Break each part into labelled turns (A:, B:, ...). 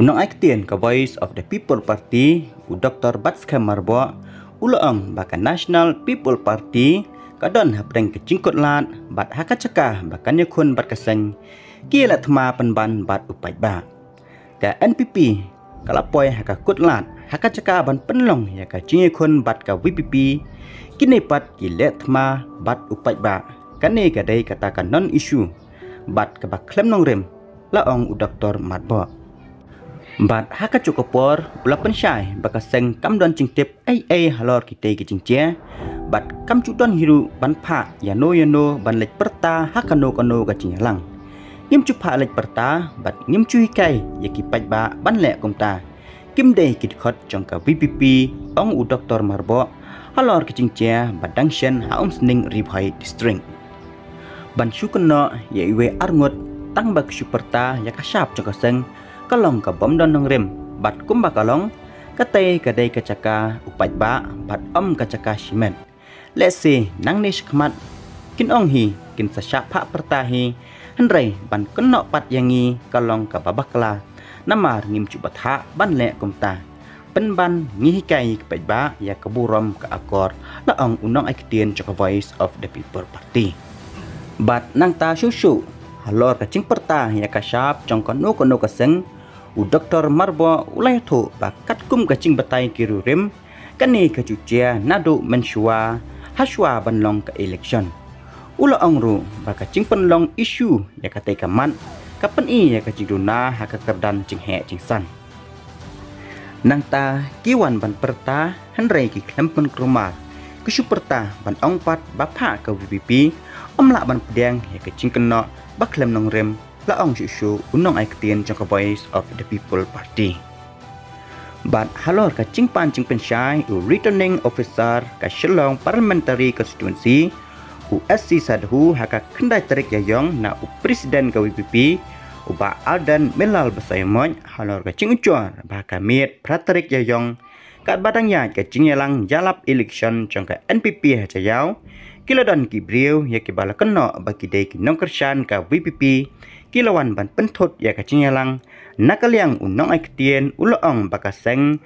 A: Unang Aktien ka Voice of the People Party u Dr. Batska Marbo ulaang baka National People Party kadon hapreng kecingkot lat bat hakacakah bakan yakun bat kaseng kila thma penban bat upai ba ka NPP kalapoi hakakut lat hakacakah ban penlong ya ka cingikun bat ka VPP kini pat kile thma bat upai ba kane kadai katakan non issue bat ka baklem nong rem laong u Dr. Marbo bat haka cukupor ula pensyai bakaseng kam don cingtip ai halor kita ke cingcia bat kam cudon hiru ban pha yano ban lek perta hakano kano ka cinyalang ngim cupa lek perta bat ngim cui kai yaki pai ba ban lek komta kim dei kit khot jong ka VPP ong u Dr. Marbo halor ke cingcia bat dangshen haum sning ribhai district ban syukono ye iwe arngot tang bak syuperta yakasap jong kaseng kalong ka bom don nong rem bat kumba kalong katay kadai kacaka upai ba bat kacaka simen let's say nang nish khmat kin ong hi kin sa syapa pertahi henrei ban kenok pat yangi kalong ka babakla namar ngim cubatha ban le kumta penban ngi kai upai ba ya kaburom ka akor laong unong Aktien ka Voice of the People Party bat nang ta susu halor ka cing perta ya kasap jong kono kaseng u Dr. Marbo ulai tho bakat kum kacing batai kirurem kani kacucia nadu menshua haswa banlong ka election ula ongru bakacing penlong isu ya katai kaman kapan i ya kacing duna hakakerdan cing he cing san nang ta kiwan ban perta henrei ki klempen krumar kesu perta ban ongpat bapa ka VPP omla ban pedang ya kacing kena baklem nong rem laong susu unong Aktien ka Voice of the People Party bat halor ka cingpan cing pensyai u returning officer ka Shillong Parliamentary Constituency u SC Sadhu haka kendai terik yayong na u presiden ka VPP u ba Aldan Melal Basaymon halor ka cing ucuar baka miet praterik yayong kat badang ya ka cing yalang jalap election jong ka NPP hajayau kiladon ki briu ya ki bala keno bagi dei ki nong kersan ka VPP kilawan ban pentot ya ka cinyalang nakaliang unong Aktien ulaong bakaseng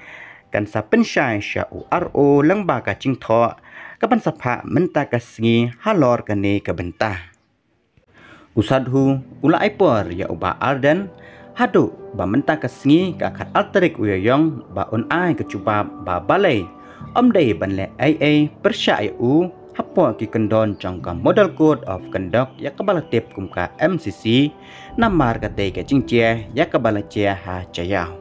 A: kan sa pensyai sya URO lang baka cingtho kapan sapha menta kasngi halor kane ka bentah usadhu ula aipor ya uba Alden hadu ba menta kasngi ka khat alterik uyayong ba on ai ka cuba ba balai omdei ban le ai persyai u hapo ki kendon jangka Model Code of Conduct ya kabala tip kumka MCC namar katay ka cingcia ya kabala cia ha cayao